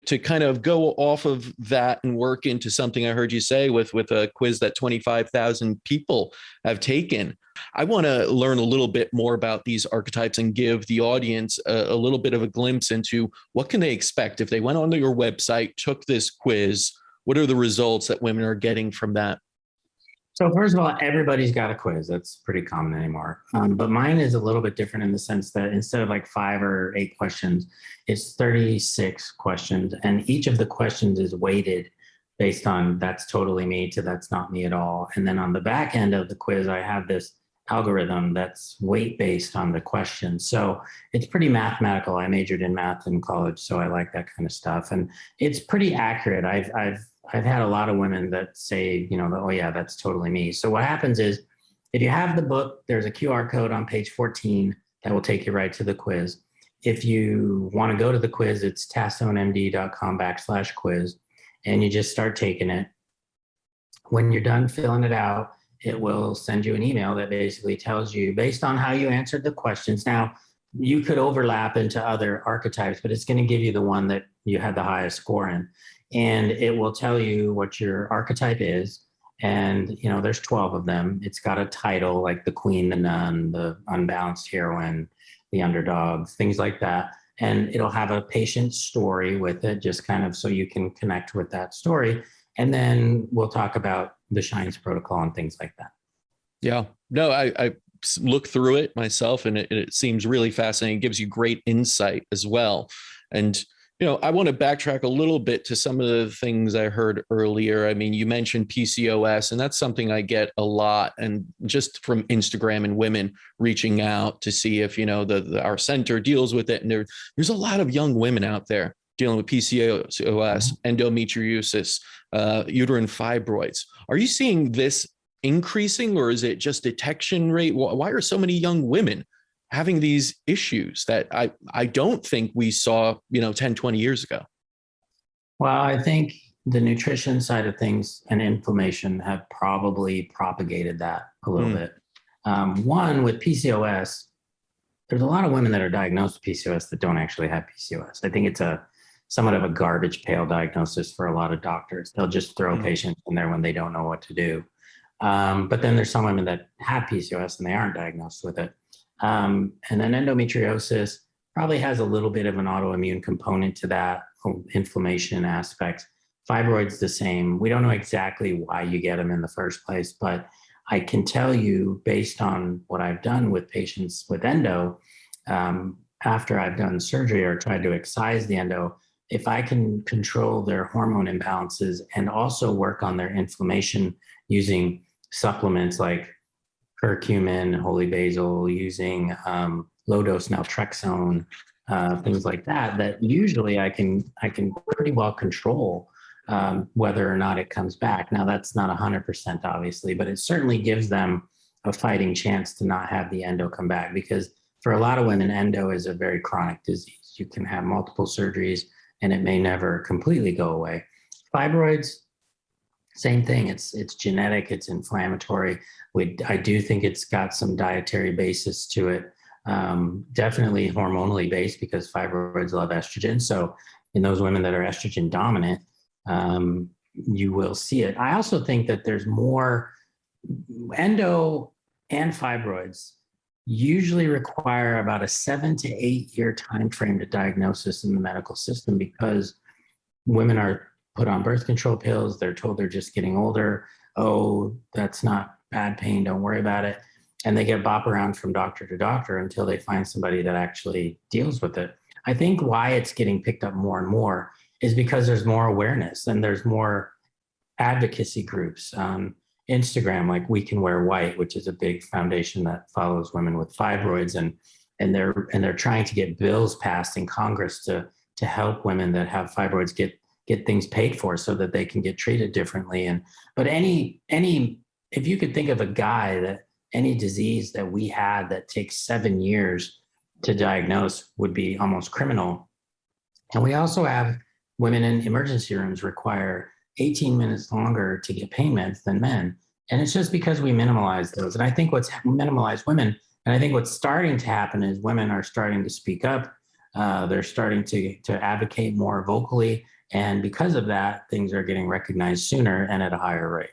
to kind of go off of that and work into something I heard you say with a quiz that 25,000 people have taken. I want to learn a little bit more about these archetypes and give the audience a little bit of a glimpse into what can they expect if they went onto your website, took this quiz. What are the results that women are getting from that? So first of all, everybody's got a quiz. That's pretty common anymore. But mine is a little bit different in the sense that instead of like 5 or 8 questions, it's 36 questions. And each of the questions is weighted based on that's totally me to that's not me at all. And then on the back end of the quiz, I have this algorithm that's weight based on the question. So it's pretty mathematical. I majored in math in college, so I like that kind of stuff. And it's pretty accurate. I've had a lot of women that say, oh yeah, that's totally me. So what happens is if you have the book, there's a QR code on page 14 that will take you right to the quiz. If you want to go to the quiz, it's tassonemd.com/quiz, and you just start taking it. When you're done filling it out, it will send you an email that basically tells you based on how you answered the questions. Now, you could overlap into other archetypes, but it's going to give you the one that you had the highest score in. And it will tell you what your archetype is. And, there's 12 of them. It's got a title like the queen, the nun, the unbalanced heroine, the underdog, things like that. And it'll have a patient story with it, just kind of so you can connect with that story. And then we'll talk about the Shines protocol and things like that. Yeah, no, I look through it myself, and it seems really fascinating. It gives you great insight as well. And I want to backtrack a little bit to some of the things I heard earlier. I mean, you mentioned PCOS, and that's something I get a lot, and just from Instagram and women reaching out to see if, our center deals with it. And there's a lot of young women out there dealing with PCOS, endometriosis, uterine fibroids. Are you seeing this increasing, or is it just detection rate? Why are so many young women having these issues that I don't think we saw, 10, 20 years ago? Well, I think the nutrition side of things and inflammation have probably propagated that a little bit. One, with PCOS, there's a lot of women that are diagnosed with PCOS that don't actually have PCOS. I think it's somewhat of a garbage pail diagnosis for a lot of doctors. They'll just throw patients in there when they don't know what to do. But then there's some women that have PCOS and they aren't diagnosed with it. And then endometriosis probably has a little bit of an autoimmune component to that, inflammation aspects. Fibroids the same. We don't know exactly why you get them in the first place, but I can tell you based on what I've done with patients with endo, after I've done surgery or tried to excise the endo, if I can control their hormone imbalances and also work on their inflammation using supplements like curcumin, holy basil, using low-dose naltrexone, things like that, that usually I can pretty well control whether or not it comes back. Now, that's not 100% obviously, but it certainly gives them a fighting chance to not have the endo come back, because for a lot of women, endo is a very chronic disease. You can have multiple surgeries and it may never completely go away. Fibroids, same thing. It's genetic, it's inflammatory. I do think it's got some dietary basis to it. Definitely hormonally based, because fibroids love estrogen. So in those women that are estrogen dominant, you will see it. I also think that there's more endo and fibroids usually require about a 7 to 8 year time frame to diagnosis in the medical system, because women are put on birth control pills. They're told they're just getting older. Oh, that's not bad pain. Don't worry about it. And they get bopped around from doctor to doctor until they find somebody that actually deals with it. I think why it's getting picked up more and more is because there's more awareness and there's more advocacy groups on Instagram, like We Can Wear White, which is a big foundation that follows women with fibroids, and they're trying to get bills passed in Congress to help women that have fibroids get things paid for so that they can get treated differently. But if you could think of a guy that any disease that we had that takes 7 years to diagnose would be almost criminal. And we also have women in emergency rooms require 18 minutes longer to get pain meds than men. And it's just because we minimalize those. And I think minimalize women. And I think what's starting to happen is women are starting to speak up. They're starting to advocate more vocally. And because of that, things are getting recognized sooner and at a higher rate.